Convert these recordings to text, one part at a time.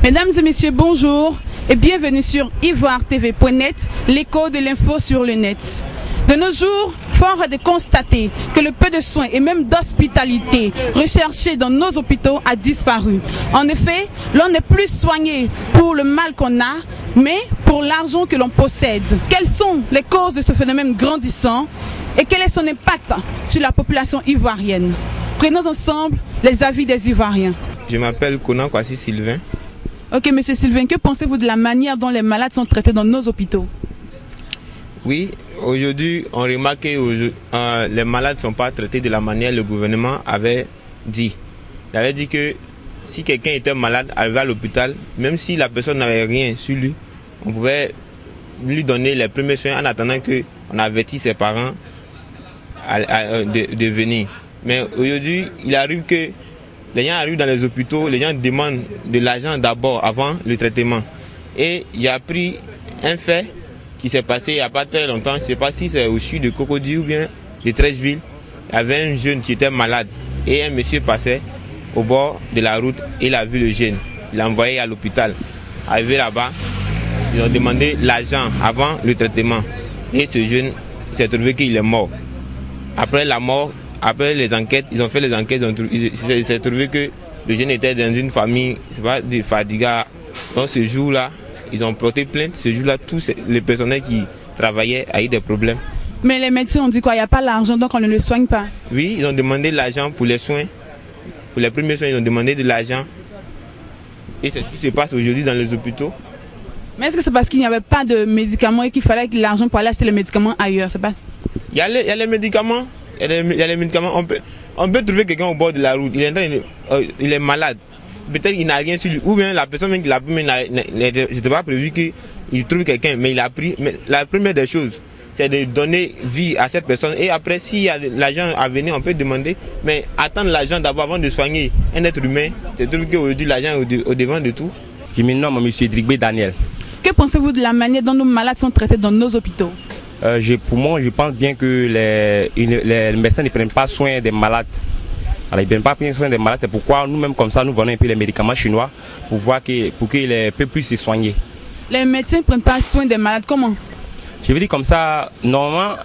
Mesdames et messieurs, bonjour et bienvenue sur ivoiretv.net, l'écho de l'info sur le net. De nos jours, fort est de constater que le peu de soins et même d'hospitalité recherché dans nos hôpitaux a disparu. En effet, l'on n'est plus soigné pour le mal qu'on a, mais pour l'argent que l'on possède. Quelles sont les causes de ce phénomène grandissant et quel est son impact sur la population ivoirienne? Prenons ensemble les avis des Ivoiriens. Je m'appelle Conan Kwasi Sylvain. Ok, monsieur Sylvain, que pensez-vous de la manière dont les malades sont traités dans nos hôpitaux? Oui, aujourd'hui, on remarque que les malades ne sont pas traités de la manière que le gouvernement avait dit. Il avait dit que si quelqu'un était malade, arrivé à l'hôpital, même si la personne n'avait rien sur lui, on pouvait lui donner les premiers soins en attendant qu'on avertisse ses parents de venir. Mais aujourd'hui, il arrive que les gens arrivent dans les hôpitaux, les gens demandent de l'argent d'abord avant le traitement. Et il y a pris un fait qui s'est passé il n'y a pas très longtemps, je ne sais pas si c'est au sud de Cocody ou bien de Treichville. Il y avait un jeune qui était malade et un monsieur passait au bord de la route et il a vu le jeune. Il l'a envoyé à l'hôpital. Arrivé là-bas, ils ont demandé l'argent avant le traitement. Et ce jeune s'est trouvé qu'il est mort. Après la mort, après les enquêtes, ils ont fait les enquêtes, il s'est trouvé que le jeune était dans une famille, c'est pas de Fadiga. Donc ce jour-là, ils ont porté plainte. Ce jour-là, tous les personnels qui travaillaient ont eu des problèmes. Mais les médecins ont dit quoi? Il n'y a pas l'argent, donc on ne le soigne pas. Oui, ils ont demandé l'argent pour les soins. Pour les premiers soins, ils ont demandé de l'argent. Et c'est ce qui se passe aujourd'hui dans les hôpitaux. Mais est-ce que c'est parce qu'il n'y avait pas de médicaments et qu'il fallait l'argent pour aller acheter les médicaments ailleurs? Il y a les médicaments. Il y a les médicaments. On peut trouver quelqu'un au bord de la route. Il est malade. Peut-être qu'il n'a rien sur lui. Ou bien la personne qui l'a pris, c'était pas prévu qu'il trouve quelqu'un, mais il a pris. Mais la première des choses, c'est de donner vie à cette personne. Et après, s'il y a l'argent à venir, on peut demander. Mais attendre l'argent d'abord avant de soigner un être humain, c'est tout qu'aujourd'hui l'argent est au devant de tout. Je me nomme M. Drigbe Daniel. Que pensez-vous de la manière dont nos malades sont traités dans nos hôpitaux? Pour moi, je pense bien que les médecins ne prennent pas soin des malades. Alors, ils ne prennent pas soin des malades, c'est pourquoi nous-mêmes, comme ça, nous vendons un peu les médicaments chinois pour qu'ils puissent se soigner. Les médecins ne prennent pas soin des malades, comment? Je veux dire comme ça, normalement,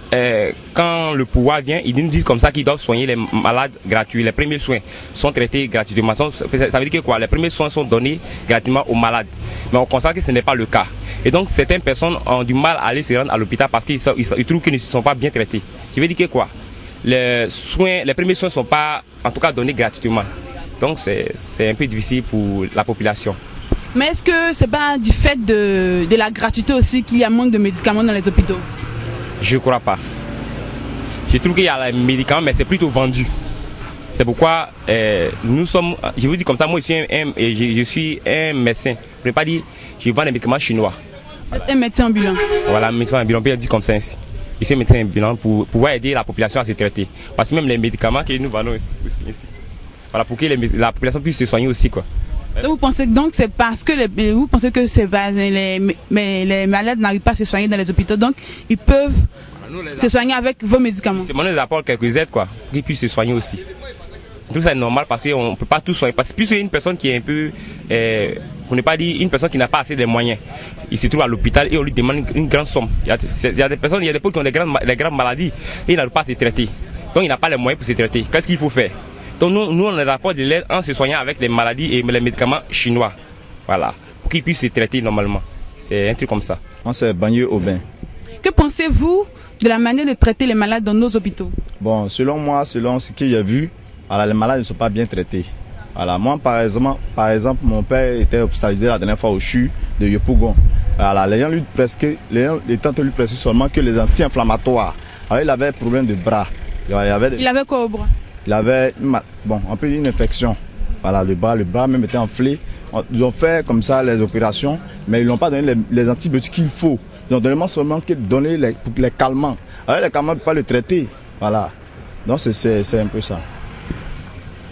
quand le pouvoir vient, ils nous disent comme ça qu'ils doivent soigner les malades gratuits. Les premiers soins sont traités gratuitement. Ça veut dire que quoi? Les premiers soins sont donnés gratuitement aux malades. Mais on constate que ce n'est pas le cas. Et donc certaines personnes ont du mal à aller se rendre à l'hôpital parce qu'ils trouvent qu'ils ne sont pas bien traités. Je veux dire que quoi? Les premiers soins ne sont pas, en tout cas, donnés gratuitement. Donc c'est un peu difficile pour la population. Mais est-ce que c'est pas du fait de la gratuité aussi qu'il y a manque de médicaments dans les hôpitaux? Je ne crois pas. Je trouve qu'il y a les médicaments, mais c'est plutôt vendu. C'est pourquoi nous sommes, je vous dis comme ça, moi je suis un médecin. Je ne veux pas dire je vends des médicaments chinois. Voilà. Un médecin ambulant. Voilà, un médecin ambulant, on peut dire comme ça ainsi. Je suis un médecin ambulant pour pouvoir aider la population à se traiter. Parce que même les médicaments que nous vendons aussi ici. Voilà, pour que la population puisse se soigner aussi, quoi. Donc vous pensez donc c'est parce que les malades n'arrivent pas à se soigner dans les hôpitaux, donc ils peuvent se soigner avec vos médicaments. Justement, nous les apportons quelques aides, quoi, pour qu'ils puissent se soigner aussi. Tout ça est normal parce qu'on ne peut pas tout soigner. Parce que plus une personne qui est un peu, pour ne pas dire une personne qui n'a pas assez de moyens, il se trouve à l'hôpital et on lui demande une grande somme. Il y a des personnes, il y a des gens qui ont des grandes maladies et ils n'arrivent pas à se traiter. Donc il n'a pas les moyens pour se traiter. Qu'est-ce qu'il faut faire? Donc nous on apporte de l'aide en se soignant avec les maladies et les médicaments chinois. Voilà, pour qu'ils puissent se traiter normalement. C'est un truc comme ça. On s'est baigné au bain. Que pensez-vous de la manière de traiter les malades dans nos hôpitaux? Bon, selon moi, selon ce que j'ai vu, alors, les malades ne sont pas bien traités. Voilà, moi, par exemple, mon père était hospitalisé la dernière fois au CHU de Yopougon. Voilà, les gens lui prescrivent seulement que les anti-inflammatoires. Alors, il avait un problème de bras. Il avait quoi au bras? Il avait, on peut dire une infection. Voilà, le bras même était enflé. Ils ont fait comme ça les opérations, mais ils n'ont pas donné les antibiotiques qu'il faut. Ils ont donné seulement donné les calmants. Alors, les calmants ne peuvent pas le traiter. Voilà. Donc, c'est un peu ça.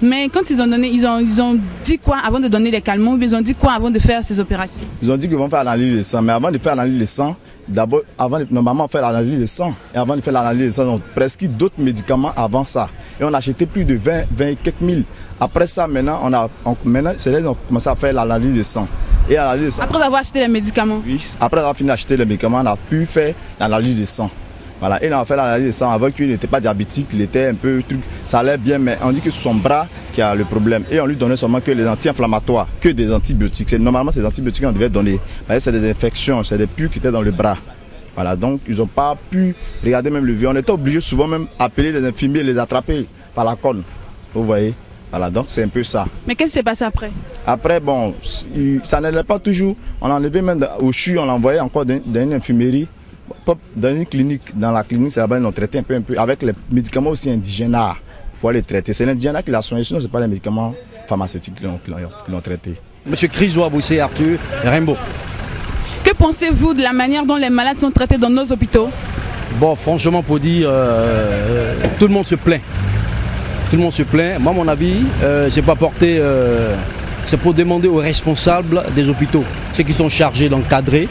Mais quand ils ont dit quoi avant de donner les calmants, ils ont dit quoi avant de faire ces opérations? Ils ont dit qu'ils vont faire l'analyse de sang, mais avant de faire l'analyse de sang, d'abord, normalement faire l'analyse de sang, et avant de faire l'analyse de sang, on prescrit d'autres médicaments avant ça. Et on a acheté plus de 20 et quelques mille. Après ça, maintenant, c'est là qu'on a commencé à faire l'analyse de sang. Et l'analyse de sang. Après avoir acheté les médicaments. Oui, après avoir fini d'acheter les médicaments, on a pu faire l'analyse de sang. Voilà, et on a fait l'analyse de sang avant qu'il n'était pas diabétique, il était un peu truc, ça allait bien, mais on dit que c'est son bras qui a le problème. Et on lui donnait seulement que les anti-inflammatoires, que des antibiotiques. Normalement, c'est des antibiotiques qu'on devait donner. C'est des infections, c'est des pus qui étaient dans le bras. Voilà, donc ils n'ont pas pu regarder même le vieux. On était obligé souvent même appeler les infirmiers, les attraper par la corne. Vous voyez? Voilà, donc c'est un peu ça. Mais qu'est-ce qui s'est passé après? Après, bon, ça n'allait pas toujours. On l'a enlevé même au CHU, on l'a envoyé encore dans une infirmerie, dans une clinique. Dans la clinique, c'est là-bas, ils l'ont traité un peu, avec les médicaments aussi indigènes pour pouvoir les traiter. C'est l'indigène qui l'a soigné, sinon ce n'est pas les médicaments pharmaceutiques qui l'ont traité. Monsieur Crisois Boussé, Arthur Rimbaud. Que pensez-vous de la manière dont les malades sont traités dans nos hôpitaux? Bon, franchement, pour dire, tout le monde se plaint. Tout le monde se plaint. Moi, à mon avis, c'est pas porté. C'est pour demander aux responsables des hôpitaux, ceux qui sont chargés d'encadrer,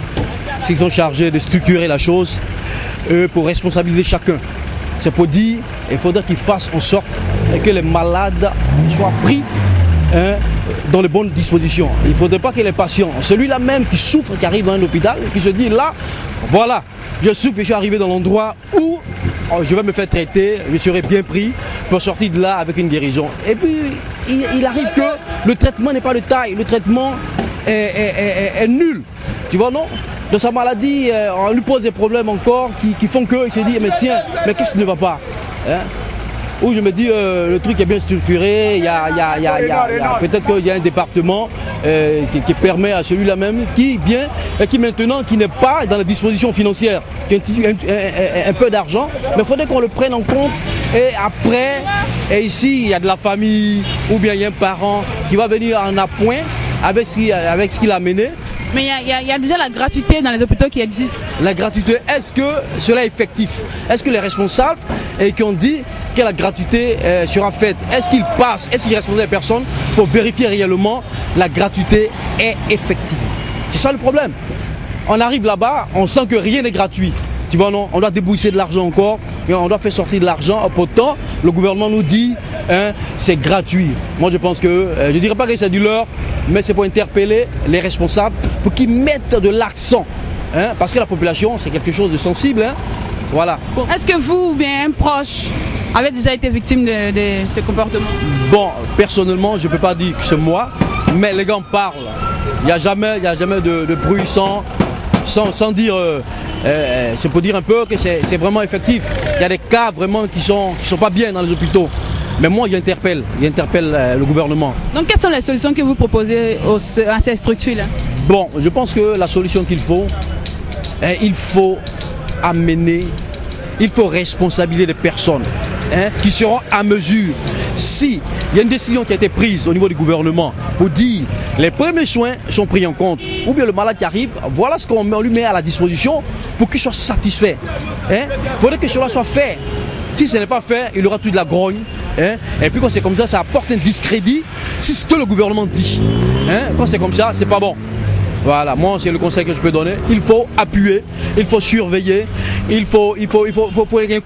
ceux qui sont chargés de structurer la chose, pour responsabiliser chacun. C'est pour dire, il faudrait qu'ils fassent en sorte que les malades soient pris dans les bonnes dispositions. Il ne faudrait pas que les patients, celui-là même qui souffre, qui arrive dans un hôpital, qui se dit là, voilà, je souffre et je suis arrivé dans l'endroit où je vais me faire traiter, je serai bien pris pour sortir de là avec une guérison. Et puis, il arrive que le traitement n'est pas de taille, le traitement est nul. Tu vois, non? De sa maladie, on lui pose des problèmes encore qui font qu'il se dit, mais tiens, mais qu'est-ce qui ne va pas, hein? Où je me dis, le truc est bien structuré, peut-être qu'il y a un département qui permet à celui-là même, qui vient et qui maintenant, qui n'est pas dans la disposition financière, qui a un peu d'argent, mais il faudrait qu'on le prenne en compte. Et après, ici, il y a de la famille, ou bien il y a un parent qui va venir en appoint avec ce qu'il a mené. Mais il y a déjà la gratuité dans les hôpitaux qui existe. La gratuité, est-ce que cela est effectif? Est-ce que les responsables qui ont dit que la gratuité sera faite, est-ce qu'ils passent, est-ce qu'ils responsent les personnes pour vérifier réellement la gratuité est effective? C'est ça le problème. On arrive là-bas, on sent que rien n'est gratuit. Tu vois, non, on doit débourser de l'argent encore, et on doit faire sortir de l'argent. Pourtant, le gouvernement nous dit, c'est gratuit. Moi, je pense que, je ne dirais pas que c'est du leurre, mais c'est pour interpeller les responsables, pour qu'ils mettent de l'accent. Parce que la population, c'est quelque chose de sensible. Voilà. Est-ce que vous ou bien un proche avez déjà été victime de ce comportement? Bon, personnellement, je ne peux pas dire que c'est moi, mais les gens parlent. Il n'y a jamais de bruit sans dire, c'est pour dire un peu que c'est vraiment effectif. Il y a des cas vraiment qui sont pas bien dans les hôpitaux. Mais moi, j'interpelle le gouvernement. Donc, quelles sont les solutions que vous proposez à ces structures-là? Bon, je pense que la solution qu'il faut amener, il faut responsabiliser les personnes qui seront à mesure. Si il y a une décision qui a été prise au niveau du gouvernement pour dire les premiers soins sont pris en compte, ou bien le malade qui arrive, voilà ce qu'on lui met à la disposition pour qu'il soit satisfait. Il faudrait que cela soit fait. Si ce n'est pas fait, il aura tout de la grogne. Et puis quand c'est comme ça apporte un discrédit. C'est ce que le gouvernement dit. Quand c'est comme ça, c'est pas bon. Voilà, moi c'est le conseil que je peux donner. Il faut appuyer, il faut surveiller, il faut un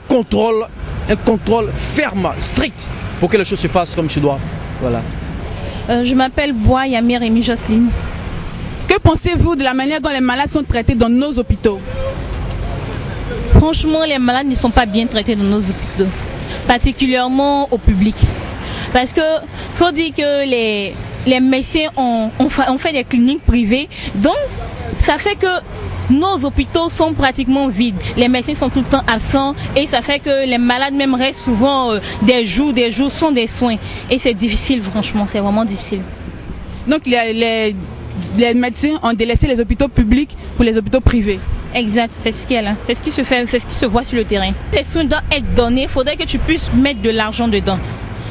contrôle ferme, strict, pour que les choses se fassent comme se doit. Voilà. Je m'appelle Bois Yamir Rémi Jocelyne. Que pensez-vous de la manière dont les malades sont traités dans nos hôpitaux? Franchement, les malades ne sont pas bien traités dans nos hôpitaux, particulièrement au public. Parce que faut dire que les médecins ont fait des cliniques privées, donc ça fait que nos hôpitaux sont pratiquement vides. Les médecins sont tout le temps absents et ça fait que les malades même restent souvent des jours sans des soins. Et c'est difficile, franchement, c'est vraiment difficile. Donc les médecins ont délaissé les hôpitaux publics pour les hôpitaux privés. Exact, c'est ce qu'il y a là. C'est ce qui se fait, c'est ce qui se voit sur le terrain. Les soins doivent être donnés, il faudrait que tu puisses mettre de l'argent dedans.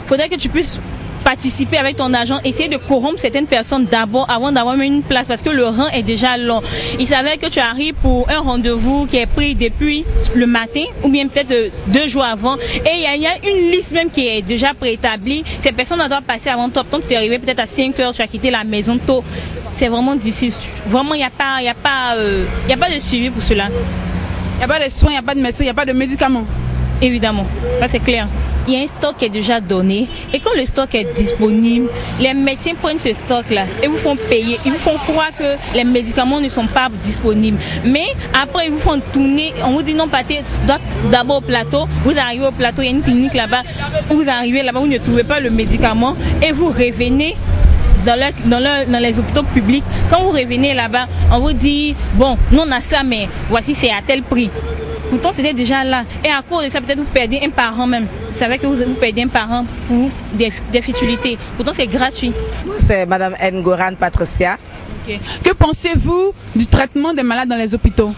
Il faudrait que tu puisses participer avec ton argent, essayer de corrompre certaines personnes d'abord avant d'avoir une place parce que le rang est déjà long. Il s'avère que tu arrives pour un rendez-vous qui est pris depuis le matin ou bien peut-être 2 jours avant et il y a une liste même qui est déjà préétablie. Ces personnes doivent passer avant toi. Tant que tu es arrivé peut-être à 5 heures, tu as quitté la maison tôt. C'est vraiment difficile. Vraiment, il n'y a pas de suivi pour cela. Il n'y a pas de soins, il n'y a pas de médecins, il n'y a pas de médicaments. Évidemment, ça c'est clair. il y a un stock qui est déjà donné et quand le stock est disponible, les médecins prennent ce stock-là et vous font payer. Ils vous font croire que les médicaments ne sont pas disponibles. Mais après, ils vous font tourner. On vous dit non, partez d'abord au plateau. Vous arrivez au plateau, il y a une clinique là-bas. Vous arrivez là-bas, vous ne trouvez pas le médicament et vous revenez dans les hôpitaux publics. Quand vous revenez là-bas, on vous dit, bon, nous on a ça, mais voici c'est à tel prix. Pourtant, c'était déjà là. Et à cause de ça, peut-être vous perdez un parent même. Vous savez que vous perdez un parent pour des futilités. Pourtant, c'est gratuit. C'est Madame Ngoran Patricia. Okay. Que pensez-vous du traitement des malades dans les hôpitaux?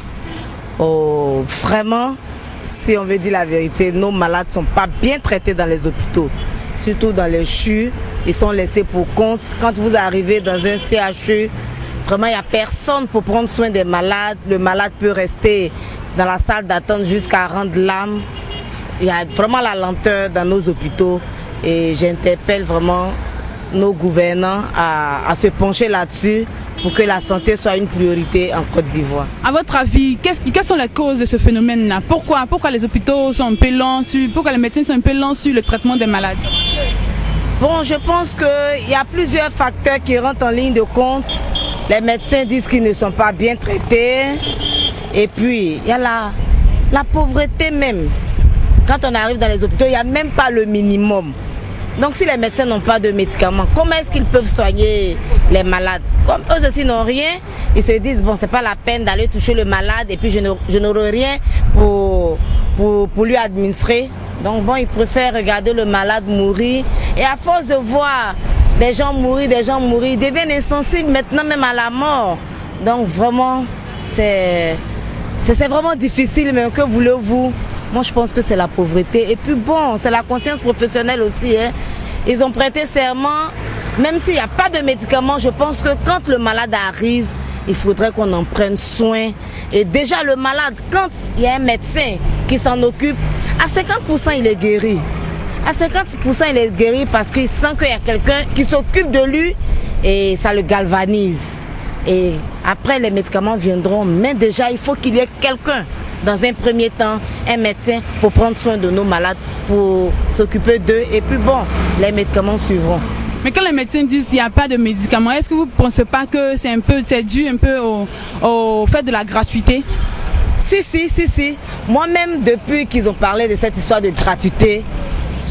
Oh, vraiment, si on veut dire la vérité, nos malades ne sont pas bien traités dans les hôpitaux. Surtout dans les CHU, ils sont laissés pour compte. Quand vous arrivez dans un CHU, vraiment, il n'y a personne pour prendre soin des malades. Le malade peut rester dans la salle d'attente jusqu'à rendre l'âme. Il y a vraiment la lenteur dans nos hôpitaux et j'interpelle vraiment nos gouvernants à se pencher là-dessus pour que la santé soit une priorité en Côte d'Ivoire. À votre avis, quelles sont les causes de ce phénomène-là? Pourquoi les hôpitaux sont un peu lents, pourquoi les médecins sont un peu lents sur le traitement des malades? Bon, je pense qu'il y a plusieurs facteurs qui rentrent en ligne de compte. Les médecins disent qu'ils ne sont pas bien traités. Et puis, il y a la pauvreté même. Quand on arrive dans les hôpitaux, il n'y a même pas le minimum. Donc si les médecins n'ont pas de médicaments, comment est-ce qu'ils peuvent soigner les malades? Comme eux aussi n'ont rien, ils se disent, bon, c'est pas la peine d'aller toucher le malade et puis je n'aurai rien pour lui administrer. Donc bon, ils préfèrent regarder le malade mourir. Et à force de voir des gens mourir, ils deviennent insensibles maintenant même à la mort. Donc vraiment, c'est vraiment difficile, mais que voulez-vous? Moi, je pense que c'est la pauvreté. Et puis bon, c'est la conscience professionnelle aussi. Hein. Ils ont prêté serment. Même s'il n'y a pas de médicaments, je pense que quand le malade arrive, il faudrait qu'on en prenne soin. Et déjà, le malade, quand il y a un médecin qui s'en occupe, à 50%, il est guéri. À 50%, il est guéri parce qu'il sent qu'il y a quelqu'un qui s'occupe de lui et ça le galvanise. Et après, les médicaments viendront. Mais déjà, il faut qu'il y ait quelqu'un, dans un premier temps, un médecin pour prendre soin de nos malades, pour s'occuper d'eux. Et puis bon, les médicaments suivront. Mais quand les médecins disent qu'il n'y a pas de médicaments, est-ce que vous ne pensez pas que c'est dû un peu au fait de la gratuité? Si. Moi-même, depuis qu'ils ont parlé de cette histoire de gratuité,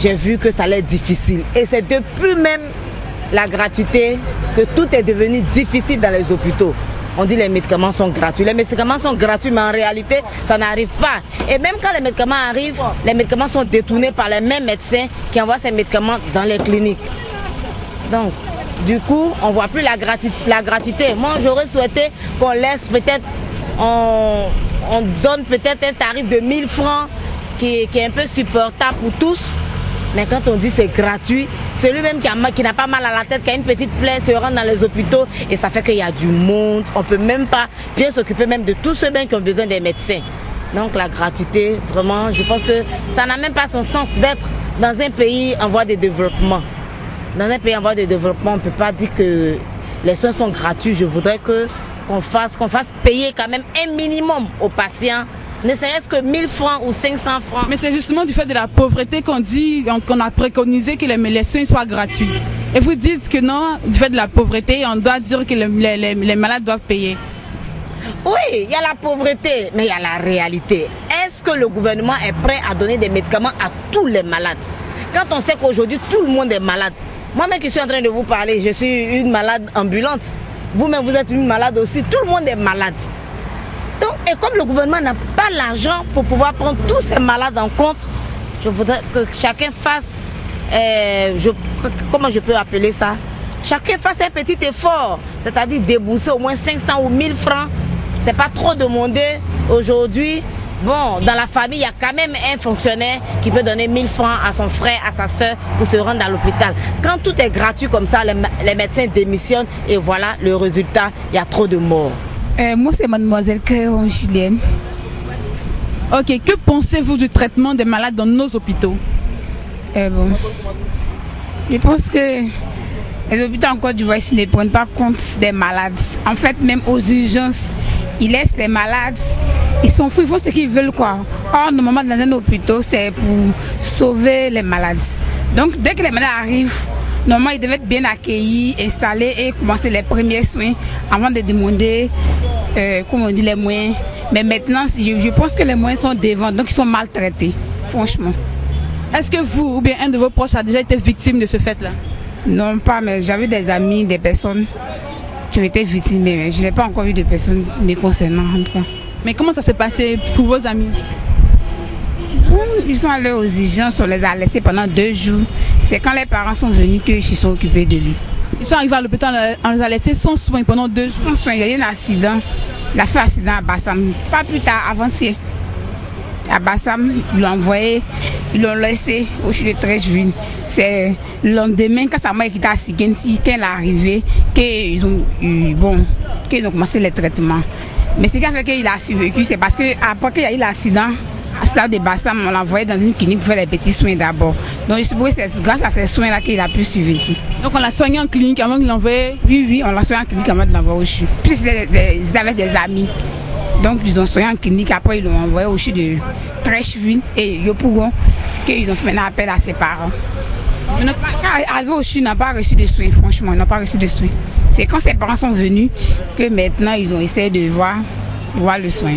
j'ai vu que ça allait être difficile. Et c'est depuis même la gratuité que tout est devenu difficile dans les hôpitaux. On dit les médicaments sont gratuits. Les médicaments sont gratuits, mais en réalité, ça n'arrive pas. Et même quand les médicaments arrivent, les médicaments sont détournés par les mêmes médecins qui envoient ces médicaments dans les cliniques. Donc, du coup, on ne voit plus la gratuité. Moi, j'aurais souhaité qu'on laisse peut-être, on donne peut-être un tarif de 1000 francs qui est un peu supportable pour tous. Mais quand on dit c'est gratuit, celui-même qui n'a pas mal à la tête, qui a une petite plaie, se rend dans les hôpitaux et ça fait qu'il y a du monde. On ne peut même pas bien s'occuper même de tous ceux qui ont besoin des médecins. Donc la gratuité, vraiment, je pense que ça n'a même pas son sens d'être dans un pays en voie de développement. Dans un pays en voie de développement, on ne peut pas dire que les soins sont gratuits. Je voudrais qu'on fasse payer quand même un minimum aux patients. Ne serait-ce que 1000 francs ou 500 francs. Mais c'est justement du fait de la pauvreté qu'on a préconisé que les soins soient gratuits. Et vous dites que non, du fait de la pauvreté, on doit dire que les malades doivent payer. Oui, il y a la pauvreté, mais il y a la réalité. Est-ce que le gouvernement est prêt à donner des médicaments à tous les malades? Quand on sait qu'aujourd'hui, tout le monde est malade. Moi-même qui suis en train de vous parler, je suis une malade ambulante. Vous-même, vous êtes une malade aussi. Tout le monde est malade. Donc, et comme le gouvernement n'a pas l'argent pour pouvoir prendre tous ces malades en compte, je voudrais que chacun fasse, comment je peux appeler ça? Chacun fasse un petit effort, c'est-à-dire débourser au moins 500 ou 1000 francs. C'est pas trop demandé aujourd'hui. Bon, dans la famille, il y a quand même un fonctionnaire qui peut donner 1000 francs à son frère, à sa soeur pour se rendre à l'hôpital. Quand tout est gratuit comme ça, les médecins démissionnent et voilà le résultat, il y a trop de morts. Moi, c'est mademoiselle Créon Chilienne. Ok, que pensez-vous du traitement des malades dans nos hôpitaux? Bon, je pense que les hôpitaux en Côte d'Ivoire ne prennent pas compte des malades. En fait, même aux urgences, ils laissent les malades Ils s'en foutent, ils font ce qu'ils veulent quoi. Or, normalement, dans un hôpital, c'est pour sauver les malades. Donc, dès que les malades arrivent, normalement, ils devaient être bien accueillis, installés et commencer les premiers soins avant de demander, comment on dit, les moyens. Mais maintenant, je pense que les moyens sont devant, donc ils sont maltraités, franchement. Est-ce que vous ou bien un de vos proches a déjà été victime de ce fait-là? Non, pas, mais j'avais des amis, des personnes qui ont été victimes, mais je n'ai pas encore eu de personnes me concernant en tout cas. Mais comment ça s'est passé pour vos amis? Ils sont allés aux urgences, on les a laissés pendant 2 jours. C'est quand les parents sont venus qu'ils se sont occupés de lui. Ils sont arrivés à l'hôpital, on les a laissés sans soins pendant 2 jours. Sans soins, il y a eu un accident. Il a fait un accident à Bassam, pas plus tard, avant-hier. À Bassam, ils l'ont envoyé, ils l'ont laissé au CHU de Treichville. C'est le lendemain, quand sa mère était à Sigensi, quand elle est arrivée, qu'ils ont commencé les traitements. Mais ce qui a fait qu'il a survécu, c'est parce qu'après qu'il y a eu l'accident, à Stade de Bassam, on l'a envoyé dans une clinique pour faire les petits soins d'abord. Donc je suppose que c'est grâce à ces soins-là qu'il a pu survivre. Donc on l'a soigné en clinique avant qu'il l'envoie? Oui, on l'a soigné en clinique avant de l'envoyer au CHU. Puis ils avaient des amis. Donc ils ont soigné en clinique, après ils l'ont envoyé au CHU de Treichville et Yopougon, qu'ils ont fait un appel à ses parents. Mais arrivé au CHU, ils n'ont pas reçu de soins, franchement, ils n'ont pas reçu de soins. C'est quand ses parents sont venus que maintenant ils ont essayé de voir le soin.